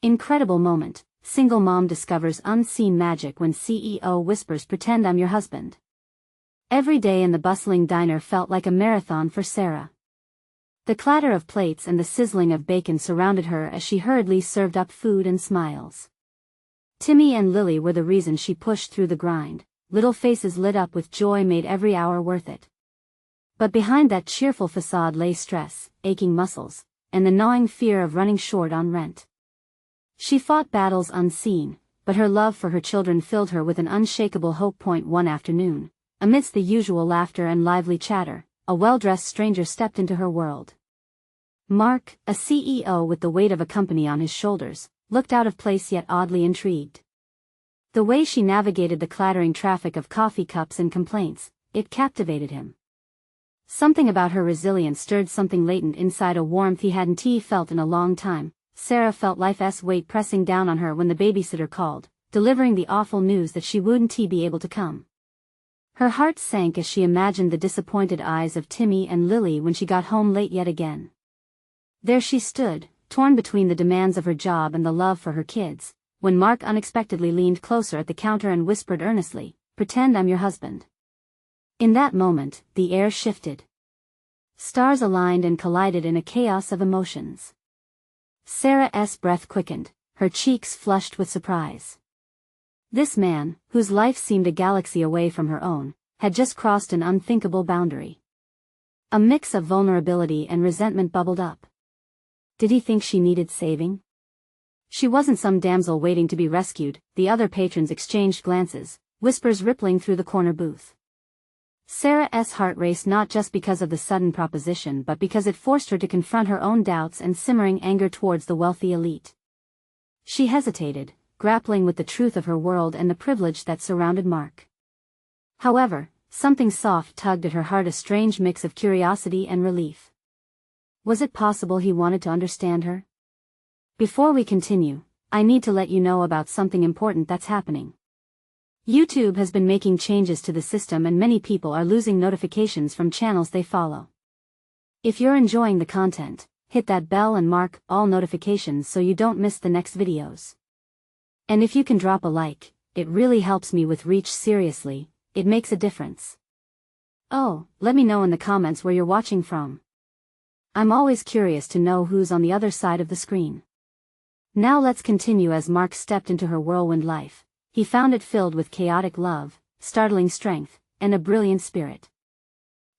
Incredible moment. Single mom discovers unseen magic when CEO whispers pretend I'm your husband. Every day in the bustling diner felt like a marathon for Sarah. The clatter of plates and the sizzling of bacon surrounded her as she hurriedly served up food and smiles. Timmy and Lily were the reason she pushed through the grind. Little faces lit up with joy made every hour worth it. But behind that cheerful facade lay stress, aching muscles, and the gnawing fear of running short on rent. She fought battles unseen, but her love for her children filled her with an unshakable hope. One afternoon, amidst the usual laughter and lively chatter, a well-dressed stranger stepped into her world. Mark, a CEO with the weight of a company on his shoulders, looked out of place yet oddly intrigued. The way she navigated the clattering traffic of coffee cups and complaints, it captivated him. Something about her resilience stirred something latent inside, a warmth he hadn't felt in a long time. Sarah felt life's weight pressing down on her when the babysitter called, delivering the awful news that she wouldn't be able to come. Her heart sank as she imagined the disappointed eyes of Timmy and Lily when she got home late yet again. There she stood, torn between the demands of her job and the love for her kids, when Mark unexpectedly leaned closer at the counter and whispered earnestly, "Pretend I'm your husband." In that moment, the air shifted. Stars aligned and collided in a chaos of emotions. Sarah's breath quickened, her cheeks flushed with surprise. This man, whose life seemed a galaxy away from her own, had just crossed an unthinkable boundary. A mix of vulnerability and resentment bubbled up. Did he think she needed saving? She wasn't some damsel waiting to be rescued. The other patrons exchanged glances, whispers rippling through the corner booth. Sarah's heart raced, not just because of the sudden proposition but because it forced her to confront her own doubts and simmering anger towards the wealthy elite. She hesitated, grappling with the truth of her world and the privilege that surrounded Mark. However, something soft tugged at her heart, a strange mix of curiosity and relief. Was it possible he wanted to understand her? Before we continue, I need to let you know about something important that's happening. YouTube has been making changes to the system and many people are losing notifications from channels they follow. If you're enjoying the content, hit that bell and mark all notifications so you don't miss the next videos. And if you can drop a like, it really helps me with reach. Seriously, it makes a difference. Oh, let me know in the comments where you're watching from. I'm always curious to know who's on the other side of the screen. Now let's continue. As Mark stepped into her whirlwind life, he found it filled with chaotic love, startling strength, and a brilliant spirit.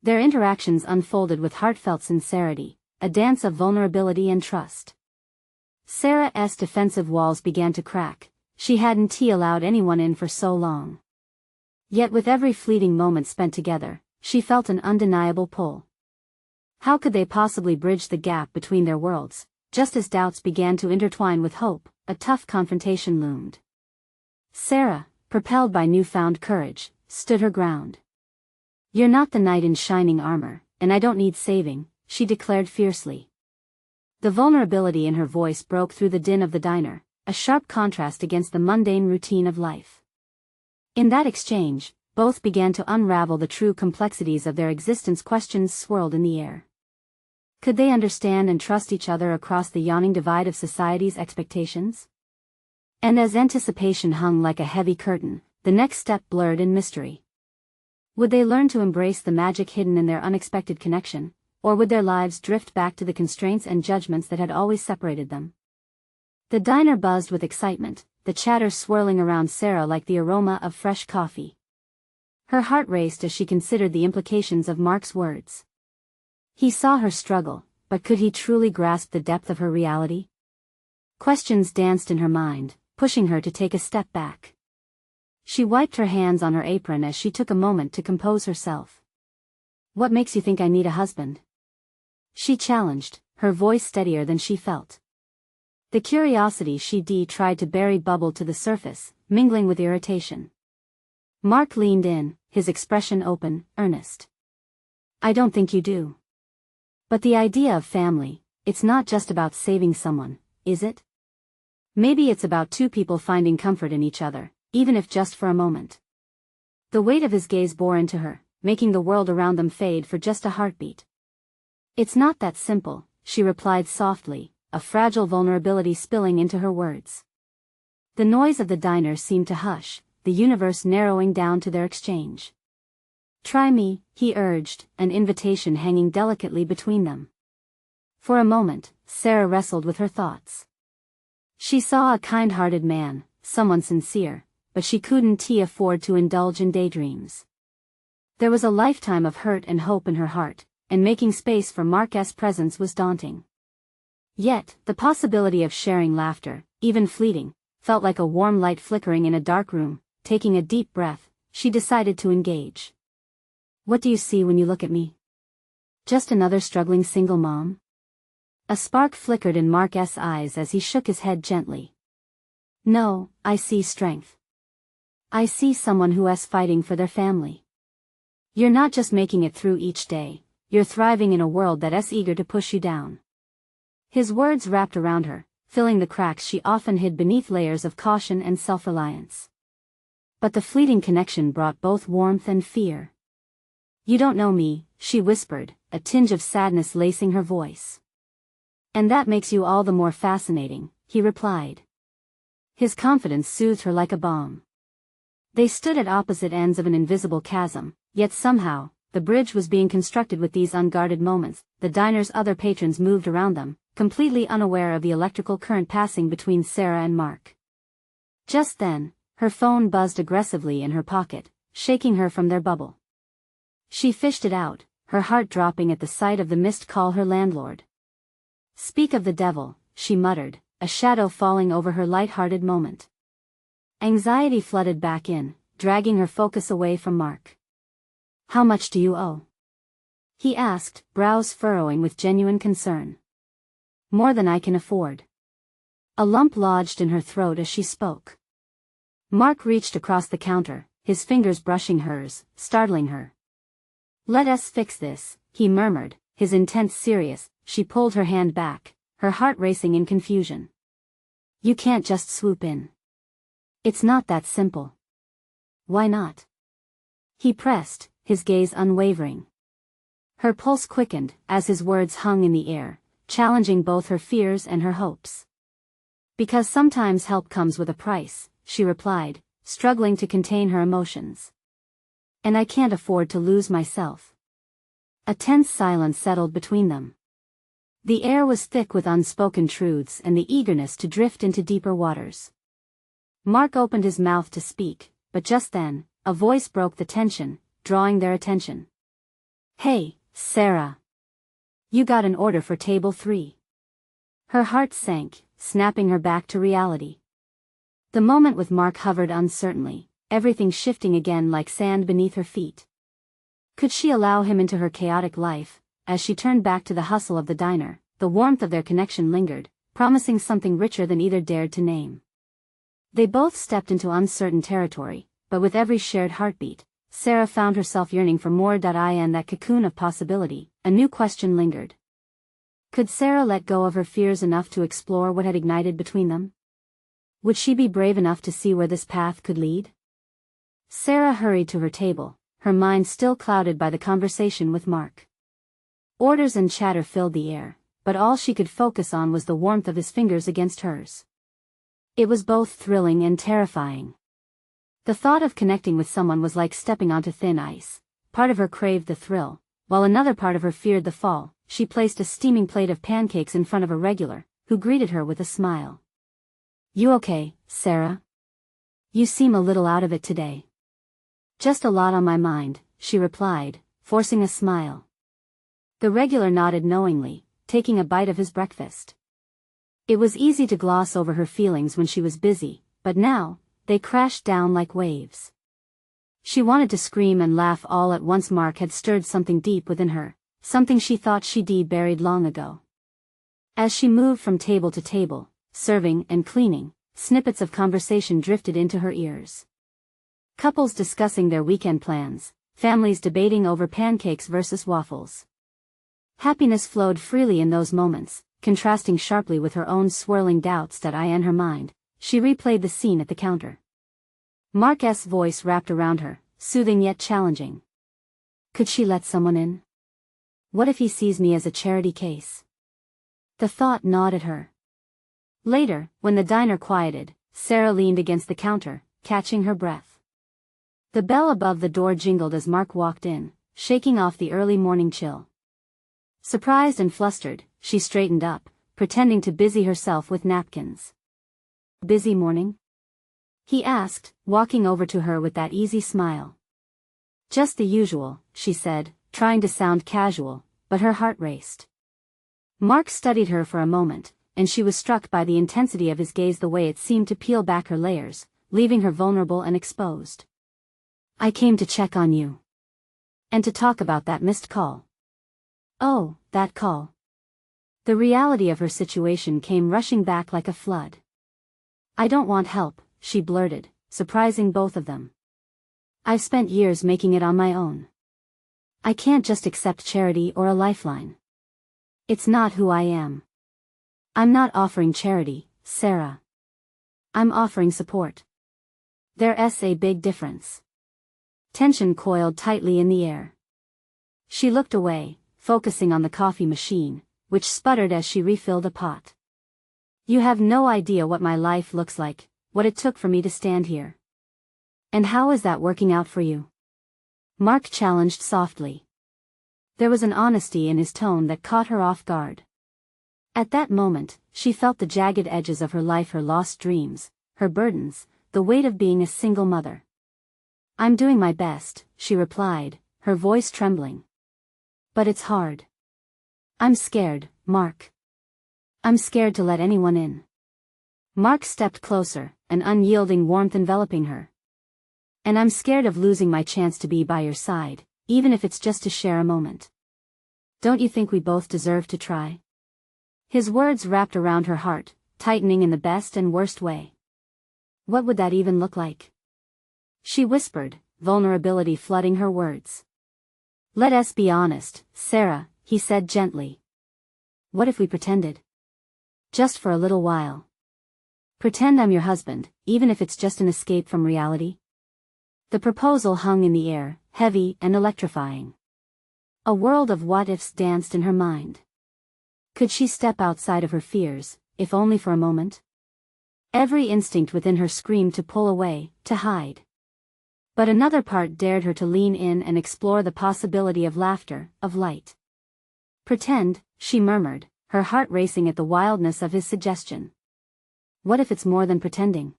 Their interactions unfolded with heartfelt sincerity, a dance of vulnerability and trust. Sarah's defensive walls began to crack. She hadn't allowed anyone in for so long. Yet with every fleeting moment spent together, she felt an undeniable pull. How could they possibly bridge the gap between their worlds? Just as doubts began to intertwine with hope, a tough confrontation loomed. Sarah, propelled by newfound courage, stood her ground. "You're not the knight in shining armor, and I don't need saving," she declared fiercely. The vulnerability in her voice broke through the din of the diner, a sharp contrast against the mundane routine of life. In that exchange, both began to unravel the true complexities of their existence. Questions swirled in the air. Could they understand and trust each other across the yawning divide of society's expectations? And as anticipation hung like a heavy curtain, the next step blurred in mystery. Would they learn to embrace the magic hidden in their unexpected connection, or would their lives drift back to the constraints and judgments that had always separated them? The diner buzzed with excitement, the chatter swirling around Sarah like the aroma of fresh coffee. Her heart raced as she considered the implications of Mark's words. He saw her struggle, but could he truly grasp the depth of her reality? Questions danced in her mind, pushing her to take a step back. She wiped her hands on her apron as she took a moment to compose herself. "What makes you think I need a husband?" she challenged, her voice steadier than she felt. The curiosity she tried to bury bubbled to the surface, mingling with irritation. Mark leaned in, his expression open, earnest. "I don't think you do. But the idea of family, it's not just about saving someone, is it? Maybe it's about two people finding comfort in each other, even if just for a moment." The weight of his gaze bore into her, making the world around them fade for just a heartbeat. "It's not that simple," she replied softly, a fragile vulnerability spilling into her words. The noise of the diner seemed to hush, the universe narrowing down to their exchange. "Try me," he urged, an invitation hanging delicately between them. For a moment, Sarah wrestled with her thoughts. She saw a kind-hearted man, someone sincere, but she couldn't afford to indulge in daydreams. There was a lifetime of hurt and hope in her heart, and making space for Mark's presence was daunting. Yet, the possibility of sharing laughter, even fleeting, felt like a warm light flickering in a dark room. Taking a deep breath, she decided to engage. "What do you see when you look at me? Just another struggling single mom?" A spark flickered in Mark's eyes as he shook his head gently. "No, I see strength. I see someone who is fighting for their family. You're not just making it through each day, you're thriving in a world that is eager to push you down." His words wrapped around her, filling the cracks she often hid beneath layers of caution and self-reliance. But the fleeting connection brought both warmth and fear. "You don't know me," she whispered, a tinge of sadness lacing her voice. "And that makes you all the more fascinating," he replied. His confidence soothed her like a balm. They stood at opposite ends of an invisible chasm, yet somehow, the bridge was being constructed with these unguarded moments. The diner's other patrons moved around them, completely unaware of the electrical current passing between Sarah and Mark. Just then, her phone buzzed aggressively in her pocket, shaking her from their bubble. She fished it out, her heart dropping at the sight of the missed call her landlord. "Speak of the devil," she muttered, a shadow falling over her light-hearted moment. Anxiety flooded back in, dragging her focus away from Mark. "How much do you owe?" he asked, brows furrowing with genuine concern. "More than I can afford." A lump lodged in her throat as she spoke. Mark reached across the counter, his fingers brushing hers, startling her. "Let us fix this," he murmured, his intent serious. She pulled her hand back, her heart racing in confusion. "You can't just swoop in. It's not that simple." "Why not?" he pressed, his gaze unwavering. Her pulse quickened as his words hung in the air, challenging both her fears and her hopes. "Because sometimes help comes with a price," she replied, struggling to contain her emotions. "And I can't afford to lose myself." A tense silence settled between them. The air was thick with unspoken truths and the eagerness to drift into deeper waters. Mark opened his mouth to speak, but just then, a voice broke the tension, drawing their attention. "Hey, Sarah. You got an order for table 3. Her heart sank, snapping her back to reality. The moment with Mark hovered uncertainly, everything shifting again like sand beneath her feet. Could she allow him into her chaotic life? As she turned back to the hustle of the diner, the warmth of their connection lingered, promising something richer than either dared to name. They both stepped into uncertain territory, but with every shared heartbeat, Sarah found herself yearning for more. In that cocoon of possibility, a new question lingered. Could Sarah let go of her fears enough to explore what had ignited between them? Would she be brave enough to see where this path could lead? Sarah hurried to her table, her mind still clouded by the conversation with Mark. Orders and chatter filled the air, but all she could focus on was the warmth of his fingers against hers. It was both thrilling and terrifying. The thought of connecting with someone was like stepping onto thin ice. Part of her craved the thrill, while another part of her feared the fall. She placed a steaming plate of pancakes in front of a regular, who greeted her with a smile. "You okay, Sarah? You seem a little out of it today." "Just a lot on my mind," she replied, forcing a smile. The regular nodded knowingly, taking a bite of his breakfast. It was easy to gloss over her feelings when she was busy, but now, they crashed down like waves. She wanted to scream and laugh all at once. Mark had stirred something deep within her, something she thought she'd buried long ago. As she moved from table to table, serving and cleaning, snippets of conversation drifted into her ears. Couples discussing their weekend plans, families debating over pancakes versus waffles. Happiness flowed freely in those moments, contrasting sharply with her own swirling doubts in her mind. She replayed the scene at the counter. Mark's voice wrapped around her, soothing yet challenging. Could she let someone in? What if he sees me as a charity case? The thought gnawed at her. Later, when the diner quieted, Sarah leaned against the counter, catching her breath. The bell above the door jingled as Mark walked in, shaking off the early morning chill. Surprised and flustered, she straightened up, pretending to busy herself with napkins. "Busy morning?" he asked, walking over to her with that easy smile. "Just the usual," she said, trying to sound casual, but her heart raced. Mark studied her for a moment, and she was struck by the intensity of his gaze, the way it seemed to peel back her layers, leaving her vulnerable and exposed. "I came to check on you. And to talk about that missed call." Oh, that call. The reality of her situation came rushing back like a flood. "I don't want help," she blurted, surprising both of them. "I've spent years making it on my own. I can't just accept charity or a lifeline. It's not who I am." "I'm not offering charity, Sarah. I'm offering support. There's a big difference." Tension coiled tightly in the air. She looked away, focusing on the coffee machine, which sputtered as she refilled a pot. "You have no idea what my life looks like, what it took for me to stand here." "And how is that working out for you?" Mark challenged softly. There was an honesty in his tone that caught her off guard. At that moment, she felt the jagged edges of her life, her lost dreams, her burdens, the weight of being a single mother. "I'm doing my best," she replied, her voice trembling. "But it's hard. I'm scared, Mark. I'm scared to let anyone in." Mark stepped closer, an unyielding warmth enveloping her. "And I'm scared of losing my chance to be by your side, even if it's just to share a moment. Don't you think we both deserve to try?" His words wrapped around her heart, tightening in the best and worst way. "What would that even look like?" she whispered, vulnerability flooding her words. "Let us be honest, Sarah," he said gently. "What if we pretended? Just for a little while. Pretend I'm your husband, even if it's just an escape from reality." The proposal hung in the air, heavy and electrifying. A world of what-ifs danced in her mind. Could she step outside of her fears, if only for a moment? Every instinct within her screamed to pull away, to hide. But another part dared her to lean in and explore the possibility of laughter, of light. "Pretend," she murmured, her heart racing at the wildness of his suggestion. "What if it's more than pretending?"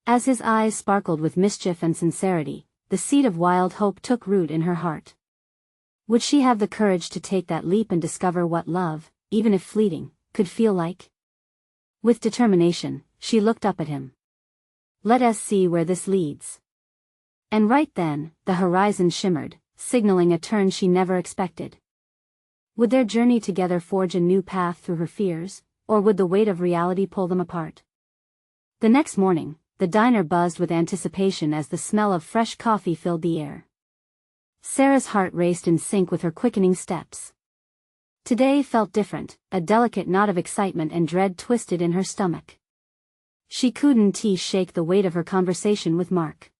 As his eyes sparkled with mischief and sincerity, the seed of wild hope took root in her heart. Would she have the courage to take that leap and discover what love, even if fleeting, could feel like? With determination, she looked up at him. "Let us see where this leads." And right then, the horizon shimmered, signaling a turn she never expected. Would their journey together forge a new path through her fears, or would the weight of reality pull them apart? The next morning, the diner buzzed with anticipation as the smell of fresh coffee filled the air. Sarah's heart raced in sync with her quickening steps. Today felt different, a delicate knot of excitement and dread twisted in her stomach. She couldn't shake the weight of her conversation with Mark.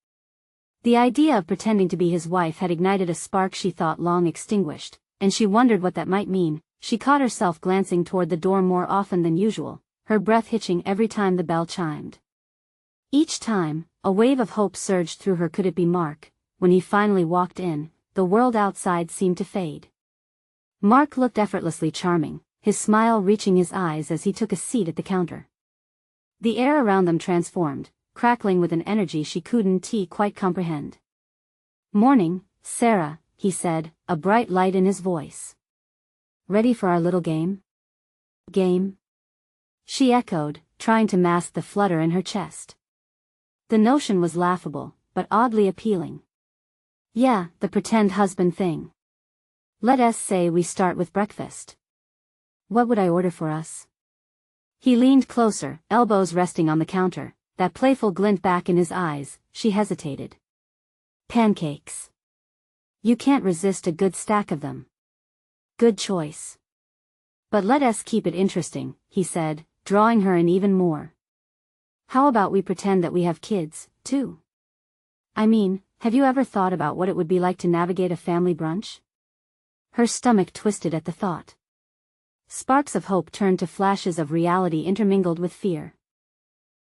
The idea of pretending to be his wife had ignited a spark she thought long extinguished, and she wondered what that might mean. She caught herself glancing toward the door more often than usual, her breath hitching every time the bell chimed. Each time, a wave of hope surged through her. Could it be Mark? When he finally walked in, the world outside seemed to fade. Mark looked effortlessly charming, his smile reaching his eyes as he took a seat at the counter. The air around them transformed, crackling with an energy she couldn't quite comprehend. "Morning, Sarah," he said, a bright light in his voice. "Ready for our little game?" "Game?" she echoed, trying to mask the flutter in her chest. The notion was laughable, but oddly appealing. "Yeah, the pretend husband thing. Let us say we start with breakfast. What would I order for us?" He leaned closer, elbows resting on the counter, that playful glint back in his eyes. She hesitated. "Pancakes. You can't resist a good stack of them." "Good choice. But let us keep it interesting," he said, drawing her in even more. "How about we pretend that we have kids, too? I mean, have you ever thought about what it would be like to navigate a family brunch?" Her stomach twisted at the thought. Sparks of hope turned to flashes of reality intermingled with fear.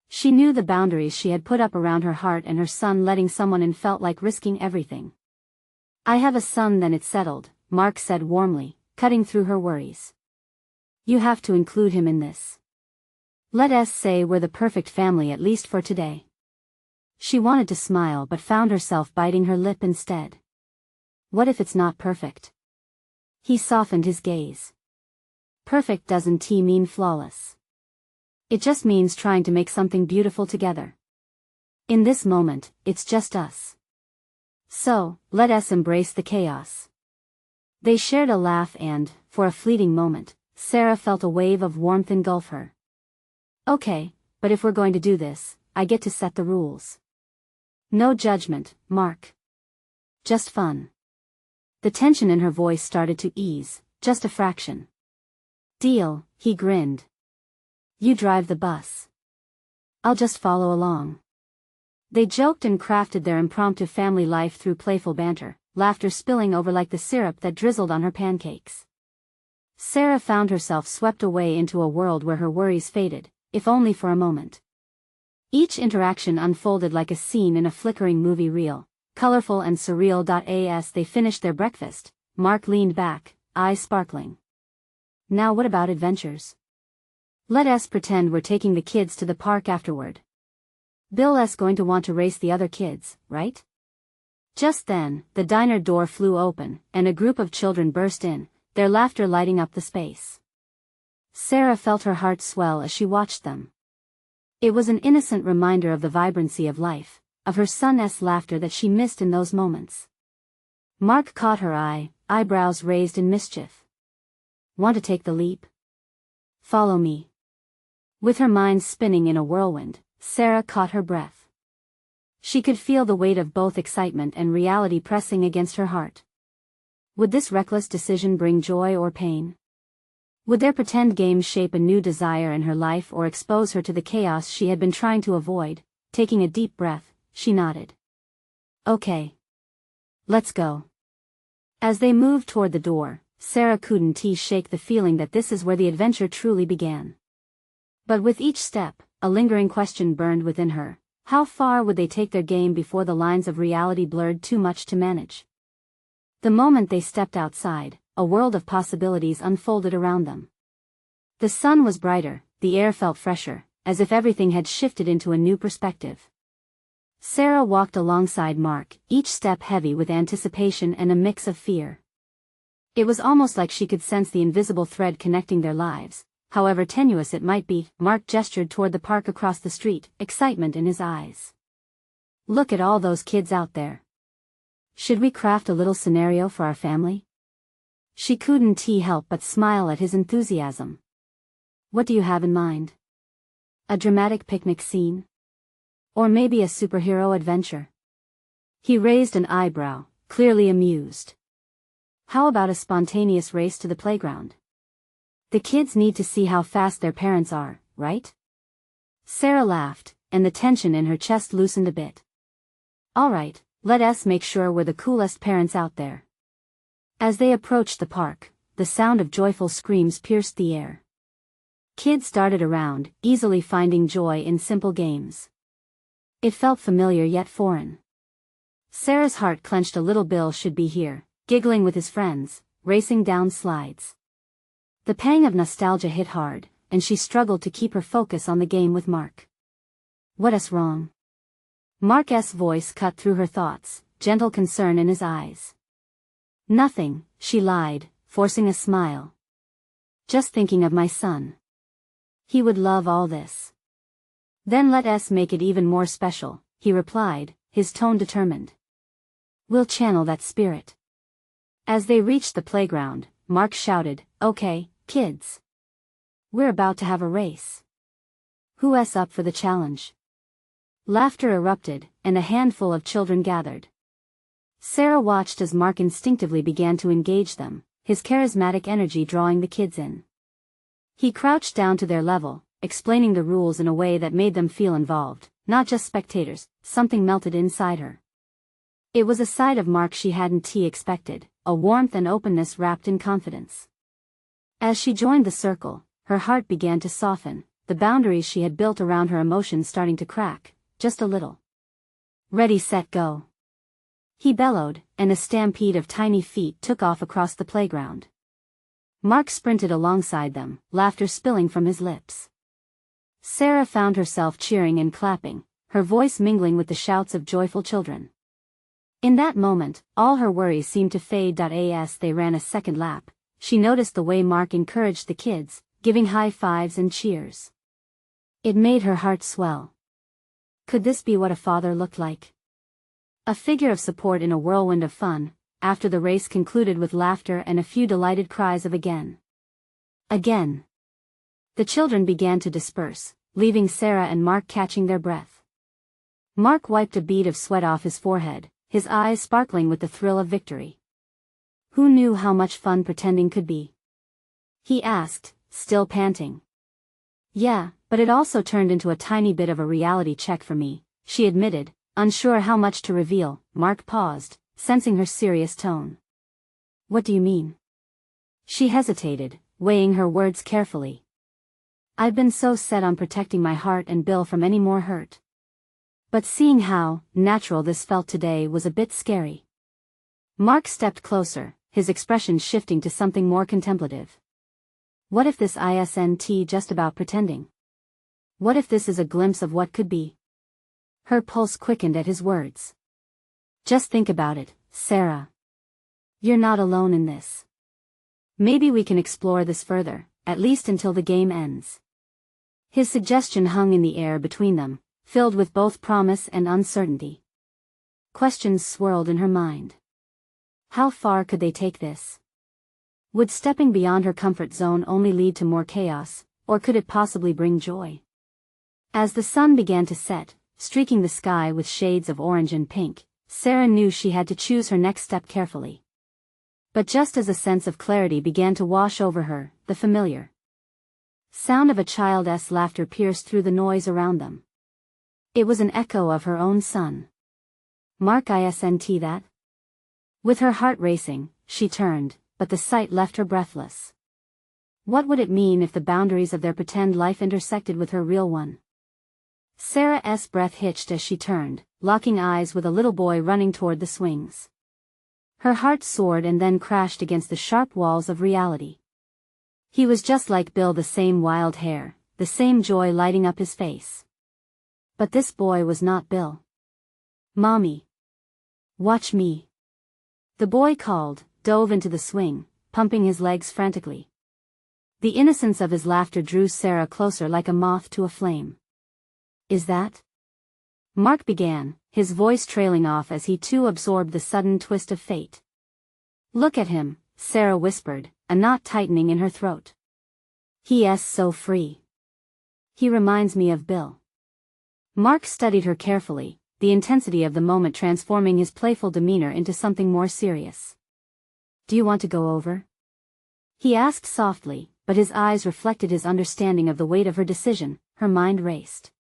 She knew the boundaries she had put up around her heart and her son. Letting someone in felt like risking everything. "I have a son, then it's settled," Mark said warmly, cutting through her worries. "You have to include him in this. Let us say we're the perfect family, at least for today." She wanted to smile but found herself biting her lip instead. "What if it's not perfect?" He softened his gaze. "Perfect doesn't mean flawless. It just means trying to make something beautiful together. In this moment, it's just us. So, let us embrace the chaos." They shared a laugh and, for a fleeting moment, Sarah felt a wave of warmth engulf her. "Okay, but if we're going to do this, I get to set the rules. No judgment, Mark. Just fun." The tension in her voice started to ease, just a fraction. "Deal," he grinned. "You drive the bus. I'll just follow along." They joked and crafted their impromptu family life through playful banter, laughter spilling over like the syrup that drizzled on her pancakes. Sarah found herself swept away into a world where her worries faded, if only for a moment. Each interaction unfolded like a scene in a flickering movie reel, colorful and surreal. As they finished their breakfast, Mark leaned back, eyes sparkling. "Now what about adventures? Let us pretend we're taking the kids to the park afterward. Bill's going to want to race the other kids, right?" Just then, the diner door flew open, and a group of children burst in, their laughter lighting up the space. Sarah felt her heart swell as she watched them. It was an innocent reminder of the vibrancy of life, of her son's laughter that she missed in those moments. Mark caught her eye, eyebrows raised in mischief. "Want to take the leap? Follow me." With her mind spinning in a whirlwind, Sarah caught her breath. She could feel the weight of both excitement and reality pressing against her heart. Would this reckless decision bring joy or pain? Would their pretend games shape a new desire in her life or expose her to the chaos she had been trying to avoid? Taking a deep breath, she nodded. "Okay. Let's go." As they moved toward the door, Sarah couldn't shake the feeling that this is where the adventure truly began. But with each step, a lingering question burned within her. How far would they take their game before the lines of reality blurred too much to manage? The moment they stepped outside, a world of possibilities unfolded around them. The sun was brighter, the air felt fresher, as if everything had shifted into a new perspective. Sarah walked alongside Mark, each step heavy with anticipation and a mix of fear. It was almost like she could sense the invisible thread connecting their lives, however tenuous it might be. Mark gestured toward the park across the street, excitement in his eyes. "Look at all those kids out there. Should we craft a little scenario for our family?" She couldn't help but smile at his enthusiasm. "What do you have in mind? A dramatic picnic scene? Or maybe a superhero adventure?" He raised an eyebrow, clearly amused. "How about a spontaneous race to the playground? The kids need to see how fast their parents are, right?" Sarah laughed, and the tension in her chest loosened a bit. "All right, let us make sure we're the coolest parents out there." As they approached the park, the sound of joyful screams pierced the air. Kids darted around, easily finding joy in simple games. It felt familiar yet foreign. Sarah's heart clenched a little. Bill should be here, giggling with his friends, racing down slides. The pang of nostalgia hit hard, and she struggled to keep her focus on the game with Mark. "What's wrong?" Mark's voice cut through her thoughts, gentle concern in his eyes. "Nothing," she lied, forcing a smile. "Just thinking of my son. He would love all this." "Then let us make it even more special," he replied, his tone determined. "We'll channel that spirit." As they reached the playground, Mark shouted, "Okay, kids. We're about to have a race. Who's up for the challenge?" Laughter erupted, and a handful of children gathered. Sarah watched as Mark instinctively began to engage them, his charismatic energy drawing the kids in. He crouched down to their level, explaining the rules in a way that made them feel involved, not just spectators. Something melted inside her. It was a side of Mark she hadn't expected, a warmth and openness wrapped in confidence. As she joined the circle, her heart began to soften, the boundaries she had built around her emotions starting to crack, just a little. Ready, set, go. He bellowed, and a stampede of tiny feet took off across the playground. Mark sprinted alongside them, laughter spilling from his lips. Sarah found herself cheering and clapping, her voice mingling with the shouts of joyful children. In that moment, all her worries seemed to fade. As they ran a second lap, she noticed the way Mark encouraged the kids, giving high fives and cheers. It made her heart swell. Could this be what a father looked like? A figure of support in a whirlwind of fun. After the race concluded with laughter and a few delighted cries of again. Again. The children began to disperse, leaving Sarah and Mark catching their breath. Mark wiped a bead of sweat off his forehead, his eyes sparkling with the thrill of victory. Who knew how much fun pretending could be? He asked, still panting. Yeah, but it also turned into a tiny bit of a reality check for me, she admitted, unsure how much to reveal. Mark paused, sensing her serious tone. What do you mean? She hesitated, weighing her words carefully. I've been so set on protecting my heart and Bill from any more hurt. But seeing how natural this felt today was a bit scary. Mark stepped closer, his expression shifting to something more contemplative. What if this isn't just about pretending? What if this is a glimpse of what could be? Her pulse quickened at his words. Just think about it, Sarah. You're not alone in this. Maybe we can explore this further, at least until the game ends. His suggestion hung in the air between them, filled with both promise and uncertainty. Questions swirled in her mind. How far could they take this? Would stepping beyond her comfort zone only lead to more chaos, or could it possibly bring joy? As the sun began to set, streaking the sky with shades of orange and pink, Sarah knew she had to choose her next step carefully. But just as a sense of clarity began to wash over her, the familiar sound of a child's laughter pierced through the noise around them. It was an echo of her own son. Mark isn't that? With her heart racing, she turned, but the sight left her breathless. What would it mean if the boundaries of their pretend life intersected with her real one? Sarah's breath hitched as she turned, locking eyes with a little boy running toward the swings. Her heart soared and then crashed against the sharp walls of reality. He was just like Bill, the same wild hair, the same joy lighting up his face. But this boy was not Bill. Mommy. Watch me. The boy called, dove into the swing, pumping his legs frantically. The innocence of his laughter drew Sarah closer like a moth to a flame. Is that? Mark began, his voice trailing off as he too absorbed the sudden twist of fate. Look at him, Sarah whispered, a knot tightening in her throat. He's so free. He reminds me of Bill. Mark studied her carefully, the intensity of the moment transforming his playful demeanor into something more serious. Do you want to go over? He asked softly, but his eyes reflected his understanding of the weight of her decision. Her mind raced.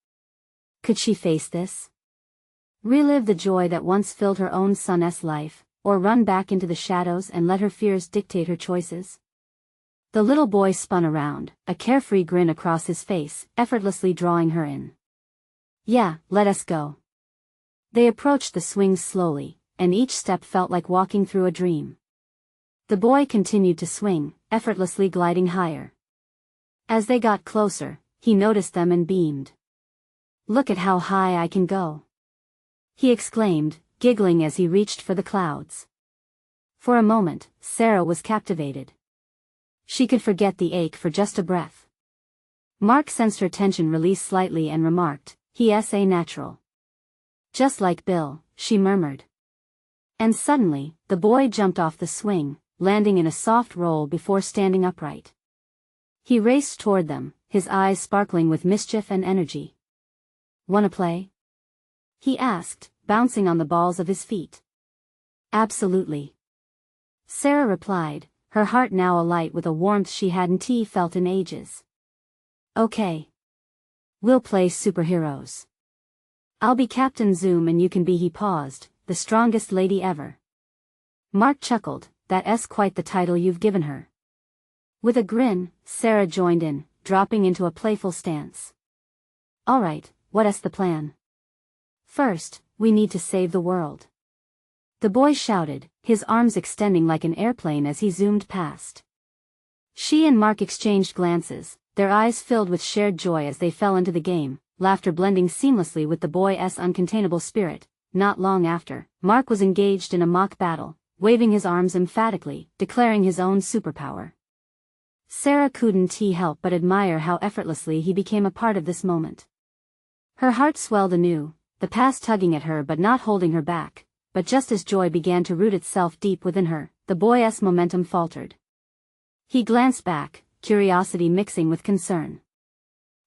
Could she face this? Relive the joy that once filled her own son's life, or run back into the shadows and let her fears dictate her choices? The little boy spun around, a carefree grin across his face, effortlessly drawing her in. Yeah, let us go. They approached the swings slowly, and each step felt like walking through a dream. The boy continued to swing, effortlessly gliding higher. As they got closer, he noticed them and beamed. Look at how high I can go, he exclaimed, giggling as he reached for the clouds. For a moment, Sarah was captivated. She could forget the ache for just a breath. Mark sensed her tension release slightly and remarked, "He's a natural." Just like Bill, she murmured. And suddenly, the boy jumped off the swing, landing in a soft roll before standing upright. He raced toward them, his eyes sparkling with mischief and energy. "Wanna play?" he asked, bouncing on the balls of his feet. "Absolutely," Sarah replied, her heart now alight with a warmth she hadn't felt in ages. "Okay. We'll play superheroes. I'll be Captain Zoom and you can be," he paused, "the strongest lady ever." Mark chuckled, "That's quite the title you've given her." With a grin, Sarah joined in, dropping into a playful stance. Alright, what's the plan? First, we need to save the world. The boy shouted, his arms extending like an airplane as he zoomed past. She and Mark exchanged glances, their eyes filled with shared joy as they fell into the game, laughter blending seamlessly with the boy's uncontainable spirit. Not long after, Mark was engaged in a mock battle, waving his arms emphatically, declaring his own superpower. Sarah couldn't help but admire how effortlessly he became a part of this moment. Her heart swelled anew, the past tugging at her but not holding her back, but just as joy began to root itself deep within her, the boy's momentum faltered. He glanced back, curiosity mixing with concern.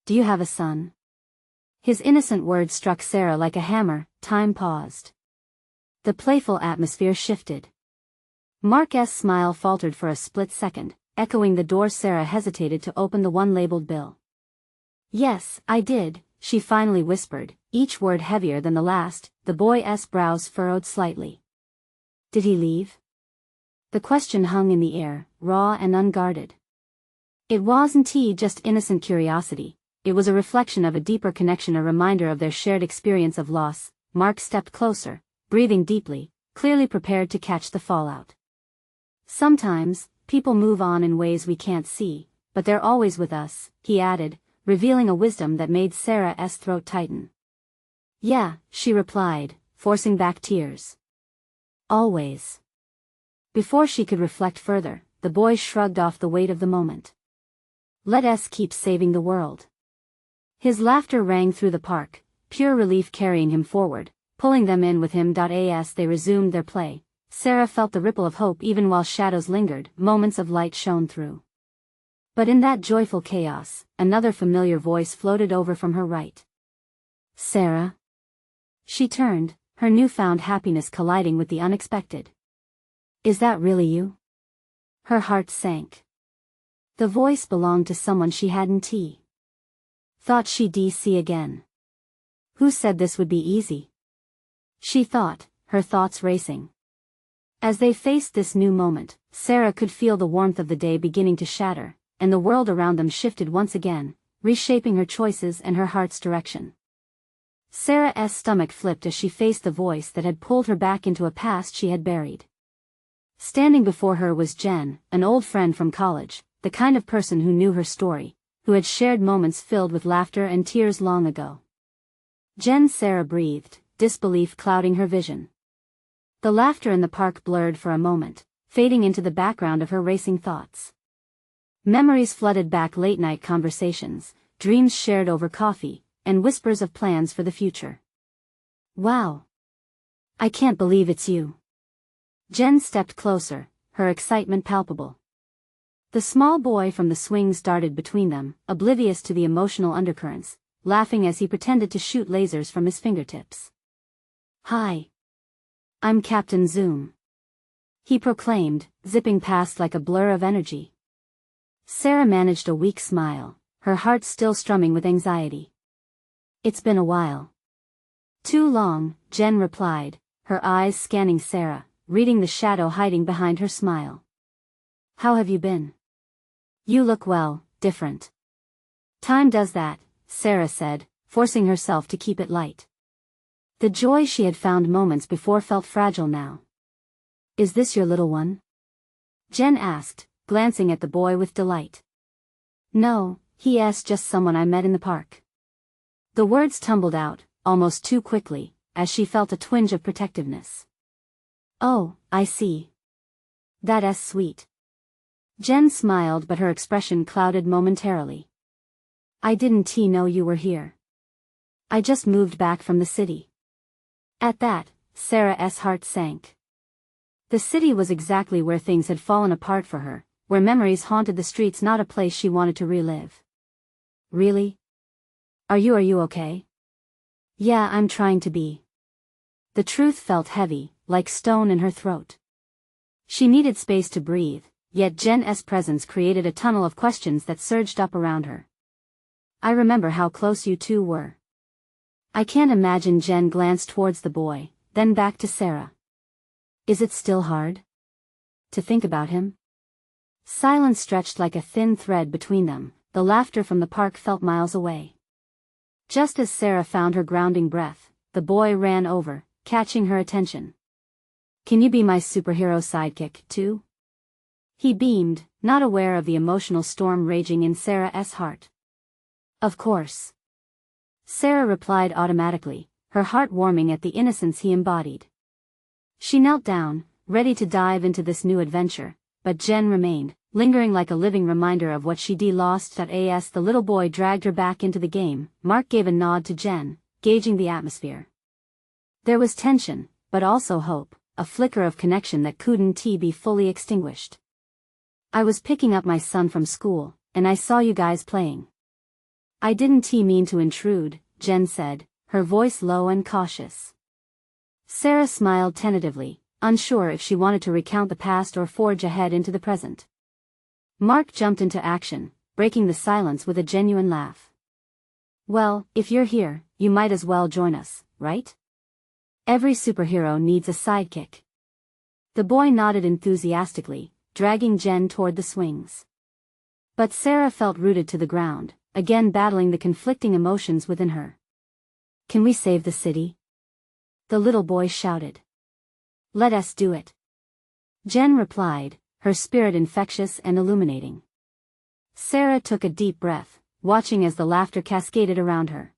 Do you have a son? His innocent words struck Sarah like a hammer. Time paused. The playful atmosphere shifted. Mark's smile faltered for a split second, echoing the door. Sarah hesitated to open the one labeled Bill. Yes, I did, she finally whispered, each word heavier than the last. The boy's brows furrowed slightly. Did he leave? The question hung in the air, raw and unguarded. It wasn't just innocent curiosity, it was a reflection of a deeper connection, a reminder of their shared experience of loss. Mark stepped closer, breathing deeply, clearly prepared to catch the fallout. Sometimes, people move on in ways we can't see, but they're always with us, he added, revealing a wisdom that made Sarah's throat tighten. Yeah, she replied, forcing back tears. Always. Before she could reflect further, the boy shrugged off the weight of the moment. Let us keep saving the world. His laughter rang through the park, pure relief carrying him forward, pulling them in with him. As they resumed their play, Sarah felt the ripple of hope even while shadows lingered. Moments of light shone through. But in that joyful chaos, another familiar voice floated over from her right. Sarah? She turned, her newfound happiness colliding with the unexpected. Is that really you? Her heart sank. The voice belonged to someone she hadn't thought she'd see again. Who said this would be easy? She thought, her thoughts racing. As they faced this new moment, Sarah could feel the warmth of the day beginning to shatter, and the world around them shifted once again, reshaping her choices and her heart's direction. Sarah's stomach flipped as she faced the voice that had pulled her back into a past she had buried. Standing before her was Jen, an old friend from college, the kind of person who knew her story, who had shared moments filled with laughter and tears long ago. Jen. Sarah breathed, disbelief clouding her vision. The laughter in the park blurred for a moment, fading into the background of her racing thoughts. Memories flooded back, late-night conversations, dreams shared over coffee, and whispers of plans for the future. Wow! I can't believe it's you. Jen stepped closer, her excitement palpable. The small boy from the swings darted between them, oblivious to the emotional undercurrents, laughing as he pretended to shoot lasers from his fingertips. Hi. I'm Captain Zoom. He proclaimed, zipping past like a blur of energy. Sarah managed a weak smile, her heart still strumming with anxiety. It's been a while. Too long, Jen replied, her eyes scanning Sarah, reading the shadow hiding behind her smile. How have you been? You look well, different. Time does that, Sarah said, forcing herself to keep it light. The joy she had found moments before felt fragile now. Is this your little one? Jen asked, glancing at the boy with delight. No, he's just someone I met in the park. The words tumbled out, almost too quickly, as she felt a twinge of protectiveness. Oh, I see. That's sweet. Jen smiled, but her expression clouded momentarily. I didn't know you were here. I just moved back from the city. At that, Sarah's heart sank. The city was exactly where things had fallen apart for her, where memories haunted the streets, not a place she wanted to relive. Really? Are you okay? Yeah, I'm trying to be. The truth felt heavy, like stone in her throat. She needed space to breathe, yet Jen's presence created a tunnel of questions that surged up around her. I remember how close you two were. I can't imagine. Jen glanced towards the boy, then back to Sarah. Is it still hard to think about him? Silence stretched like a thin thread between them, the laughter from the park felt miles away. Just as Sarah found her grounding breath, the boy ran over, catching her attention. "Can you be my superhero sidekick, too?" He beamed, not aware of the emotional storm raging in Sarah's heart. "Of course." Sarah replied automatically, her heart warming at the innocence he embodied. She knelt down, ready to dive into this new adventure, but Jen remained, lingering like a living reminder of what she'd lost. As the little boy dragged her back into the game, Mark gave a nod to Jen, gauging the atmosphere. There was tension, but also hope, a flicker of connection that couldn't be fully extinguished. "I was picking up my son from school, and I saw you guys playing." "I didn't mean to intrude," Jen said, her voice low and cautious. Sarah smiled tentatively, unsure if she wanted to recount the past or forge ahead into the present. Mark jumped into action, breaking the silence with a genuine laugh. "Well, if you're here, you might as well join us, right? Every superhero needs a sidekick." The boy nodded enthusiastically, dragging Jen toward the swings. But Sarah felt rooted to the ground, again battling the conflicting emotions within her. "Can we save the city?" the little boy shouted. "Let us do it," Jen replied, her spirit infectious and illuminating. Sarah took a deep breath, watching as the laughter cascaded around her.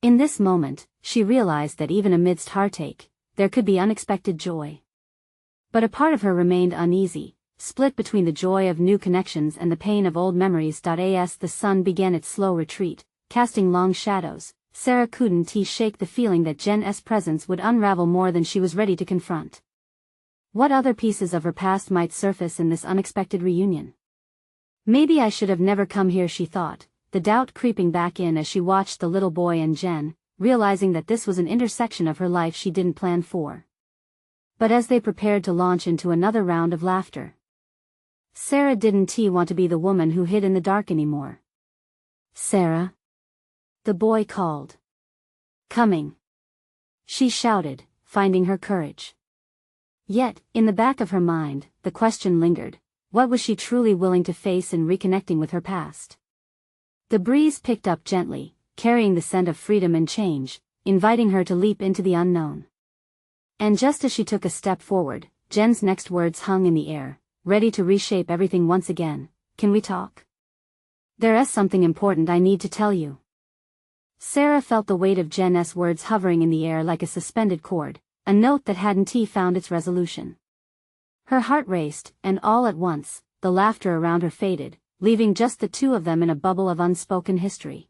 In this moment, she realized that even amidst heartache, there could be unexpected joy. But a part of her remained uneasy, split between the joy of new connections and the pain of old memories. As the sun began its slow retreat, casting long shadows, Sarah couldn't shake the feeling that Jen's presence would unravel more than she was ready to confront. What other pieces of her past might surface in this unexpected reunion? "Maybe I should have never come here," she thought, the doubt creeping back in as she watched the little boy and Jen, realizing that this was an intersection of her life she didn't plan for. But as they prepared to launch into another round of laughter, Sarah didn't want to be the woman who hid in the dark anymore. "Sarah?" the boy called. "Coming," she shouted, finding her courage. Yet, in the back of her mind, the question lingered: what was she truly willing to face in reconnecting with her past? The breeze picked up gently, carrying the scent of freedom and change, inviting her to leap into the unknown. And just as she took a step forward, Jen's next words hung in the air, ready to reshape everything once again. "Can we talk? There's something important I need to tell you." Sarah felt the weight of Jen's words hovering in the air like a suspended cord, a note that hadn't found its resolution. Her heart raced, and all at once, the laughter around her faded, leaving just the two of them in a bubble of unspoken history.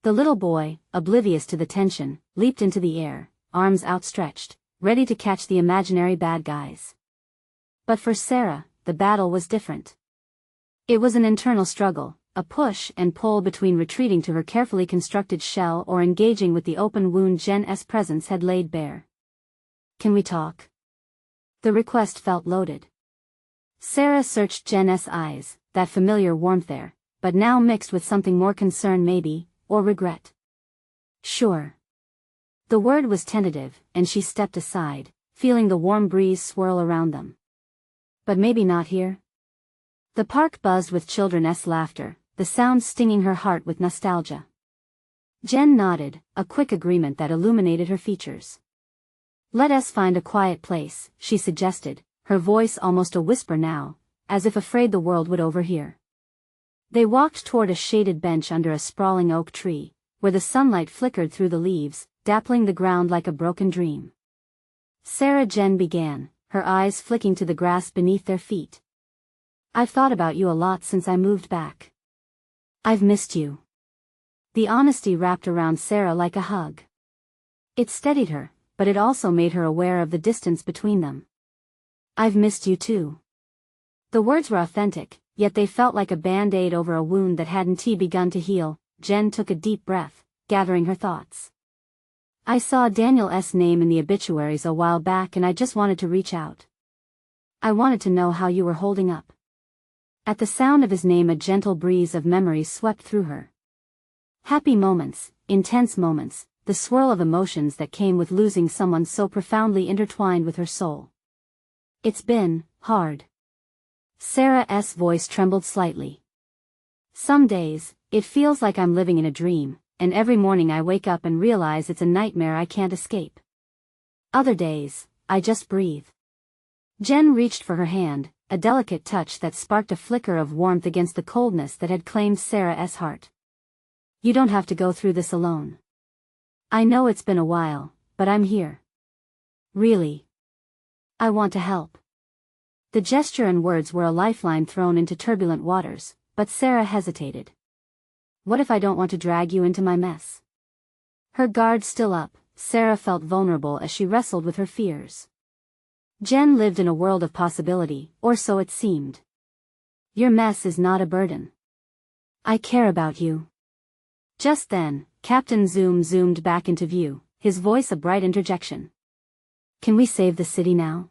The little boy, oblivious to the tension, leaped into the air, arms outstretched, ready to catch the imaginary bad guys. But for Sarah, the battle was different. It was an internal struggle, a push and pull between retreating to her carefully constructed shell or engaging with the open wound Jen's presence had laid bare. "Can we talk?" The request felt loaded. Sarah searched Jen's eyes, that familiar warmth there, but now mixed with something more concern maybe, or regret. "Sure." The word was tentative, and she stepped aside, feeling the warm breeze swirl around them. "But maybe not here?" The park buzzed with children's laughter, the sound stinging her heart with nostalgia. Jen nodded, a quick agreement that illuminated her features. "Let us find a quiet place," she suggested, her voice almost a whisper now, as if afraid the world would overhear. They walked toward a shaded bench under a sprawling oak tree, where the sunlight flickered through the leaves, dappling the ground like a broken dream. Jen began, her eyes flicking to the grass beneath their feet. "I've thought about you a lot since I moved back. I've missed you." The honesty wrapped around Sarah like a hug. It steadied her, but it also made her aware of the distance between them. "I've missed you too." The words were authentic, yet they felt like a band-aid over a wound that hadn't begun to heal. Jen took a deep breath, gathering her thoughts. "I saw Daniel's name in the obituaries a while back and I just wanted to reach out. I wanted to know how you were holding up." At the sound of his name a gentle breeze of memories swept through her. Happy moments, intense moments, the swirl of emotions that came with losing someone so profoundly intertwined with her soul. "It's been hard." Sarah's voice trembled slightly. Some days, it feels like I'm living in a dream, and every morning I wake up and realize it's a nightmare I can't escape. Other days, I just breathe. Jen reached for her hand, a delicate touch that sparked a flicker of warmth against the coldness that had claimed Sarah's heart. You don't have to go through this alone. I know it's been a while, but I'm here. Really. I want to help. The gesture and words were a lifeline thrown into turbulent waters, but Sarah hesitated. What if I don't want to drag you into my mess? Her guard still up, Sarah felt vulnerable as she wrestled with her fears. Jen lived in a world of possibility, or so it seemed. Your mess is not a burden. I care about you. Just then, Captain Zoom zoomed back into view, his voice a bright interjection. Can we save the city now?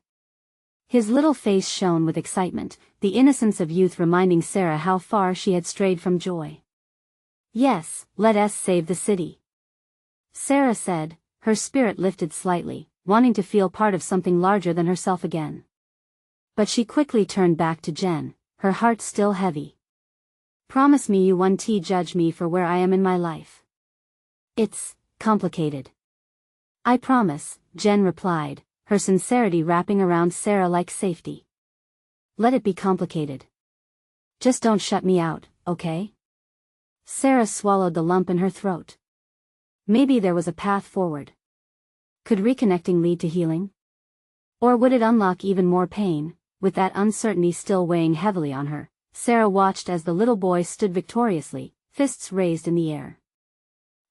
His little face shone with excitement, the innocence of youth reminding Sarah how far she had strayed from joy. Yes, let us save the city. Sarah said, her spirit lifted slightly, wanting to feel part of something larger than herself again. But she quickly turned back to Jen, her heart still heavy. Promise me you won't judge me for where I am in my life. It's complicated. I promise, Jen replied, her sincerity wrapping around Sarah like safety. Let it be complicated. Just don't shut me out, okay? Sarah swallowed the lump in her throat. Maybe there was a path forward. Could reconnecting lead to healing? Or would it unlock even more pain? With that uncertainty still weighing heavily on her, Sarah watched as the little boy stood victoriously, fists raised in the air.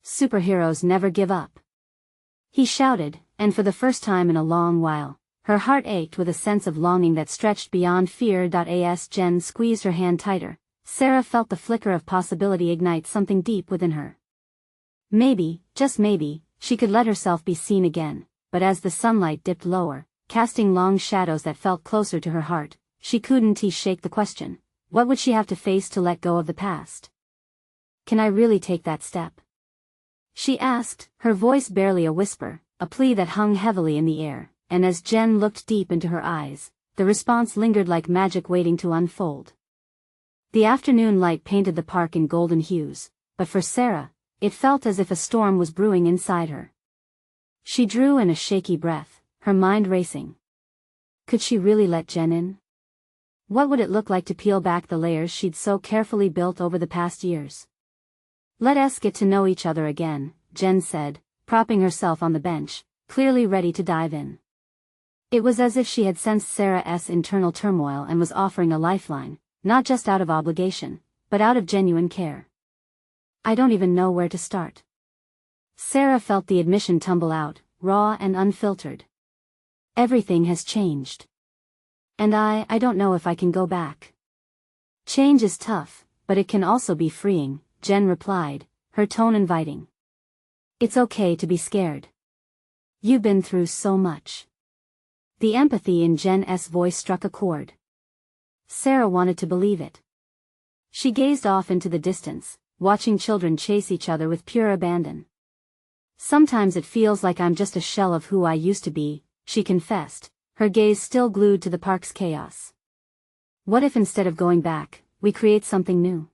Superheroes never give up. He shouted, and for the first time in a long while, her heart ached with a sense of longing that stretched beyond fear. As Jen squeezed her hand tighter, Sarah felt the flicker of possibility ignite something deep within her. Maybe, just maybe, she could let herself be seen again, but as the sunlight dipped lower, casting long shadows that felt closer to her heart, she couldn't shake the question. What would she have to face to let go of the past? Can I really take that step? She asked, her voice barely a whisper, a plea that hung heavily in the air, and as Jen looked deep into her eyes, the response lingered like magic waiting to unfold. The afternoon light painted the park in golden hues, but for Sarah, it felt as if a storm was brewing inside her. She drew in a shaky breath, her mind racing. Could she really let Jen in? What would it look like to peel back the layers she'd so carefully built over the past years? Let us get to know each other again, Jen said, propping herself on the bench, clearly ready to dive in. It was as if she had sensed Sarah's internal turmoil and was offering a lifeline, not just out of obligation, but out of genuine care. I don't even know where to start. Sarah felt the admission tumble out, raw and unfiltered. Everything has changed. And I don't know if I can go back. Change is tough, but it can also be freeing, Jen replied, her tone inviting. It's okay to be scared. You've been through so much. The empathy in Jen's voice struck a chord. Sarah wanted to believe it. She gazed off into the distance, watching children chase each other with pure abandon. Sometimes it feels like I'm just a shell of who I used to be, she confessed, her gaze still glued to the park's chaos. What if instead of going back, we create something new?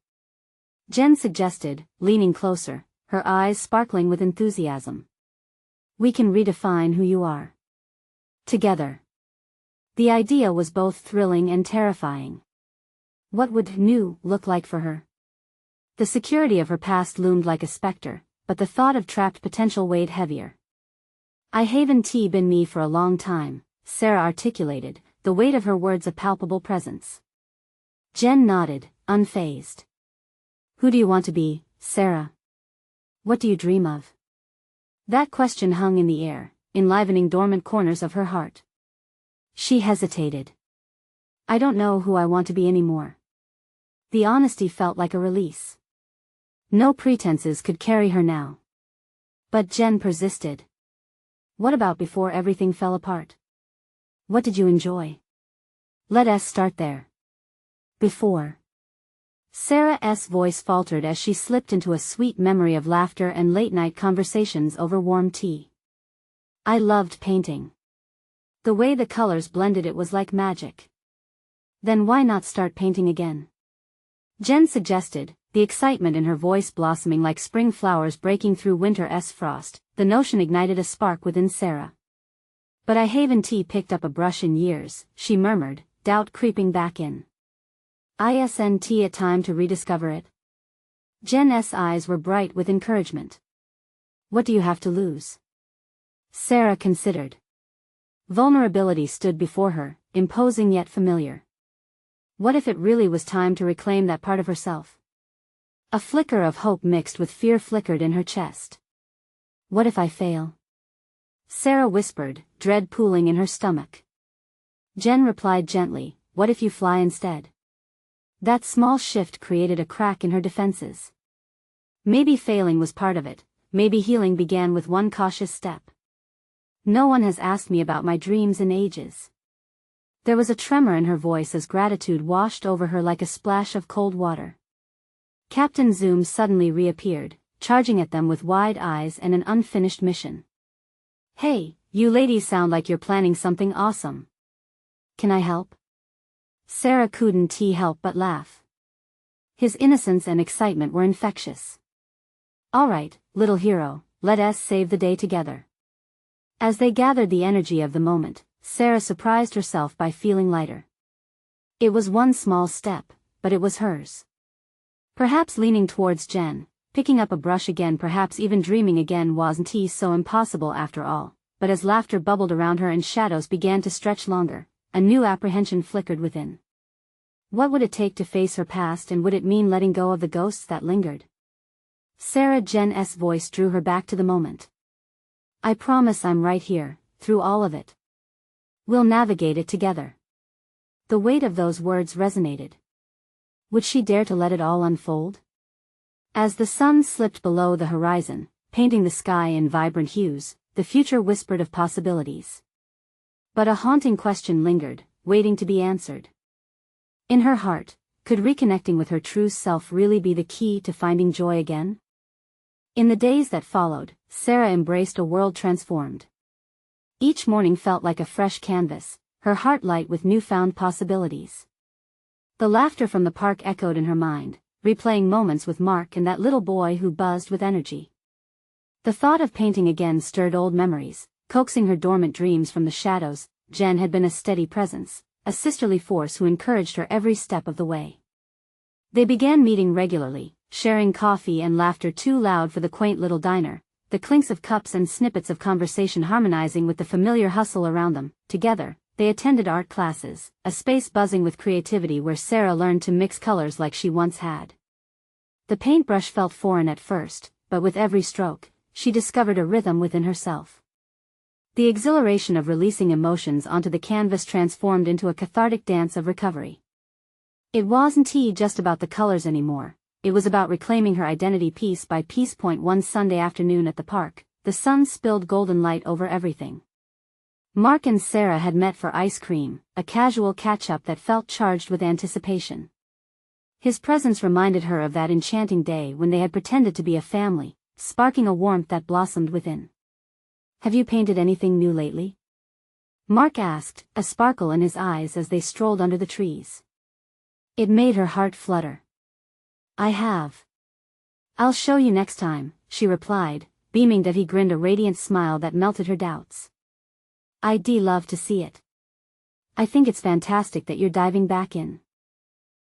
Jen suggested, leaning closer, her eyes sparkling with enthusiasm. We can redefine who you are. Together. The idea was both thrilling and terrifying. What would new look like for her? The security of her past loomed like a specter, but the thought of trapped potential weighed heavier. I haven't been me for a long time, Sarah articulated, the weight of her words a palpable presence. Jen nodded, unfazed. Who do you want to be, Sarah? What do you dream of? That question hung in the air, enlivening dormant corners of her heart. She hesitated. I don't know who I want to be anymore. The honesty felt like a release. No pretenses could carry her now. But Jen persisted. What about before everything fell apart? What did you enjoy? Let us start there. Before. Sarah's voice faltered as she slipped into a sweet memory of laughter and late-night conversations over warm tea. I loved painting. The way the colors blended, it was like magic. Then why not start painting again? Jen suggested, the excitement in her voice blossoming like spring flowers breaking through winter's frost. The notion ignited a spark within Sarah. But I haven't picked up a brush in years, she murmured, doubt creeping back in. Isn't it time to rediscover it? Jen's eyes were bright with encouragement. What do you have to lose? Sarah considered. Vulnerability stood before her, imposing yet familiar. What if it really was time to reclaim that part of herself? A flicker of hope mixed with fear flickered in her chest. What if I fail? Sarah whispered, dread pooling in her stomach. Jen replied gently, what if you fly instead? That small shift created a crack in her defenses. Maybe failing was part of it, maybe healing began with one cautious step. No one has asked me about my dreams in ages. There was a tremor in her voice as gratitude washed over her like a splash of cold water. Captain Zoom suddenly reappeared, charging at them with wide eyes and an unfinished mission. Hey, you ladies sound like you're planning something awesome. Can I help? Sarah couldn't help but laugh. His innocence and excitement were infectious. All right, little hero, let us save the day together. As they gathered the energy of the moment, Sarah surprised herself by feeling lighter. It was one small step, but it was hers. Perhaps leaning towards Jen, picking up a brush again, perhaps even dreaming again wasn't so impossible after all, but as laughter bubbled around her and shadows began to stretch longer, a new apprehension flickered within. What would it take to face her past, and would it mean letting go of the ghosts that lingered? Jen's voice drew her back to the moment. I promise I'm right here, through all of it. We'll navigate it together. The weight of those words resonated. Would she dare to let it all unfold? As the sun slipped below the horizon, painting the sky in vibrant hues, the future whispered of possibilities. But a haunting question lingered, waiting to be answered. In her heart, could reconnecting with her true self really be the key to finding joy again? In the days that followed, Sarah embraced a world transformed. Each morning felt like a fresh canvas, her heart light with newfound possibilities. The laughter from the park echoed in her mind, replaying moments with Mark and that little boy who buzzed with energy. The thought of painting again stirred old memories, coaxing her dormant dreams from the shadows. Jen had been a steady presence, a sisterly force who encouraged her every step of the way. They began meeting regularly, sharing coffee and laughter too loud for the quaint little diner, the clinks of cups and snippets of conversation harmonizing with the familiar hustle around them. Together, they attended art classes, a space buzzing with creativity where Sarah learned to mix colors like she once had. The paintbrush felt foreign at first, but with every stroke, she discovered a rhythm within herself. The exhilaration of releasing emotions onto the canvas transformed into a cathartic dance of recovery. It wasn't just about the colors anymore, it was about reclaiming her identity piece by piece. One Sunday afternoon at the park, the sun spilled golden light over everything. Mark and Sarah had met for ice cream, a casual catch-up that felt charged with anticipation. His presence reminded her of that enchanting day when they had pretended to be a family, sparking a warmth that blossomed within. Have you painted anything new lately? Mark asked, a sparkle in his eyes as they strolled under the trees. It made her heart flutter. I have. I'll show you next time, she replied, beaming that he grinned a radiant smile that melted her doubts. I'd love to see it. I think it's fantastic that you're diving back in.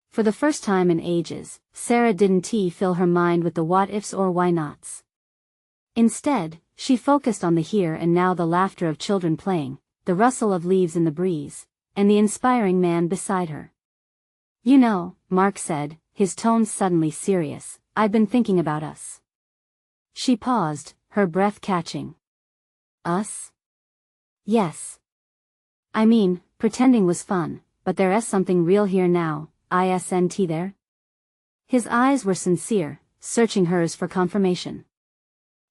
For the first time in ages, Sarah didn't fill her mind with the what-ifs or why-nots. Instead, she focused on the here and now, the laughter of children playing, the rustle of leaves in the breeze, and the inspiring man beside her. You know, Mark said, his tone suddenly serious, I've been thinking about us. She paused, her breath catching. Us? Yes. I mean, pretending was fun, but there's something real here now, isn't there? His eyes were sincere, searching hers for confirmation.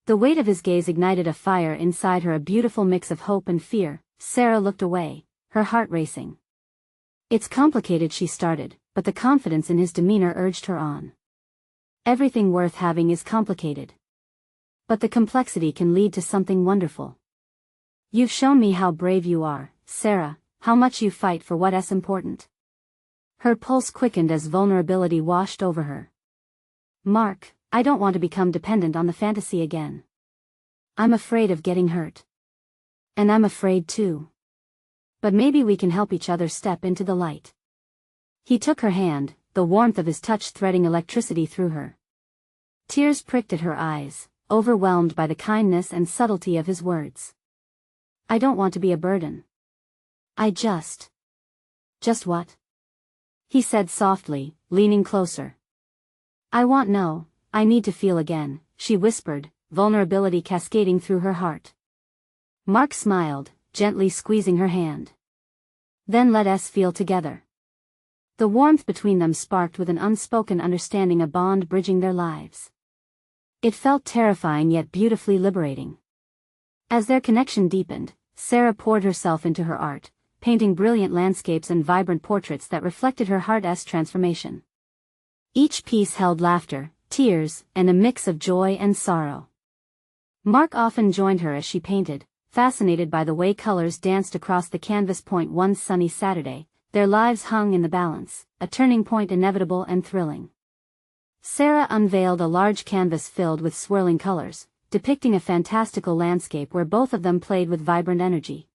The weight of his gaze ignited a fire inside her, a beautiful mix of hope and fear. Sarah looked away, her heart racing. It's complicated, she started, but the confidence in his demeanor urged her on. Everything worth having is complicated. But the complexity can lead to something wonderful. You've shown me how brave you are, Sarah, how much you fight for what's important. Her pulse quickened as vulnerability washed over her. Mark, I don't want to become dependent on the fantasy again. I'm afraid of getting hurt. And I'm afraid too. But maybe we can help each other step into the light. He took her hand, the warmth of his touch threading electricity through her. Tears pricked at her eyes, overwhelmed by the kindness and subtlety of his words. I don't want to be a burden. Just what? He said softly, leaning closer. I need to feel again, she whispered, vulnerability cascading through her heart. Mark smiled, gently squeezing her hand. Then let us feel together. The warmth between them sparked with an unspoken understanding, a bond bridging their lives. It felt terrifying yet beautifully liberating. As their connection deepened, Sarah poured herself into her art, painting brilliant landscapes and vibrant portraits that reflected her heart's transformation. Each piece held laughter, tears, and a mix of joy and sorrow. Mark often joined her as she painted, fascinated by the way colors danced across the canvas. One sunny Saturday, their lives hung in the balance, a turning point inevitable and thrilling. Sarah unveiled a large canvas filled with swirling colors, depicting a fantastical landscape where both of them played with vibrant energy.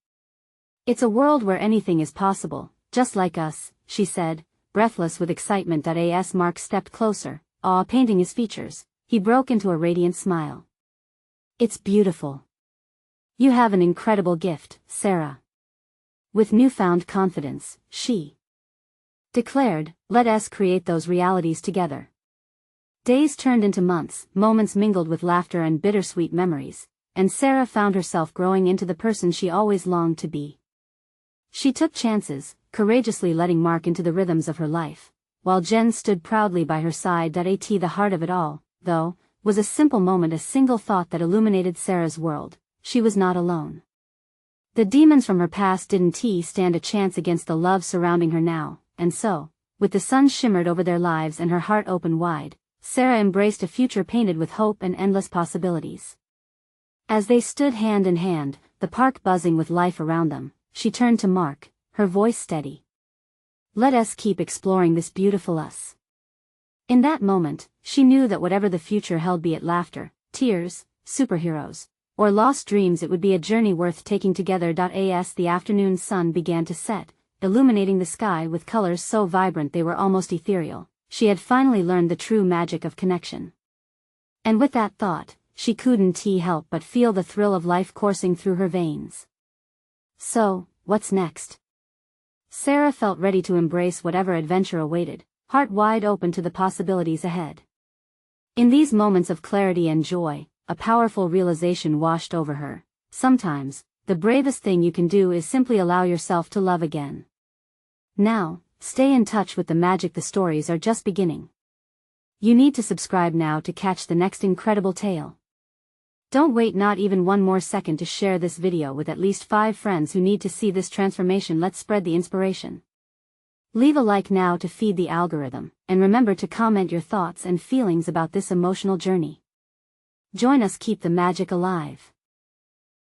It's a world where anything is possible, just like us, she said, breathless with excitement. As Mark stepped closer, awe painting his features, he broke into a radiant smile. It's beautiful. You have an incredible gift, Sarah. With newfound confidence, she declared, let us create those realities together. Days turned into months, moments mingled with laughter and bittersweet memories, and Sarah found herself growing into the person she always longed to be. She took chances, courageously letting Mark into the rhythms of her life, while Jen stood proudly by her side. The heart of it all, though, was a simple moment, a single thought that illuminated Sarah's world: she was not alone. The demons from her past didn't stand a chance against the love surrounding her now, and so, with the sun shimmered over their lives and her heart open wide, Sarah embraced a future painted with hope and endless possibilities. As they stood hand in hand, the park buzzing with life around them, she turned to Mark, her voice steady. Let us keep exploring this beautiful us. In that moment, she knew that whatever the future held, be it laughter, tears, superheroes, or lost dreams, it would be a journey worth taking together. As the afternoon sun began to set, illuminating the sky with colors so vibrant they were almost ethereal, she had finally learned the true magic of connection. And with that thought, she couldn't help but feel the thrill of life coursing through her veins. So, what's next? Sarah felt ready to embrace whatever adventure awaited, heart wide open to the possibilities ahead. In these moments of clarity and joy, a powerful realization washed over her. Sometimes, the bravest thing you can do is simply allow yourself to love again. Now, stay in touch with the magic. The stories are just beginning. You need to subscribe now to catch the next incredible tale. Don't wait not even one more second to share this video with at least 5 friends who need to see this transformation. Let's spread the inspiration. Leave a like now to feed the algorithm, and remember to comment your thoughts and feelings about this emotional journey. Join us, keep the magic alive.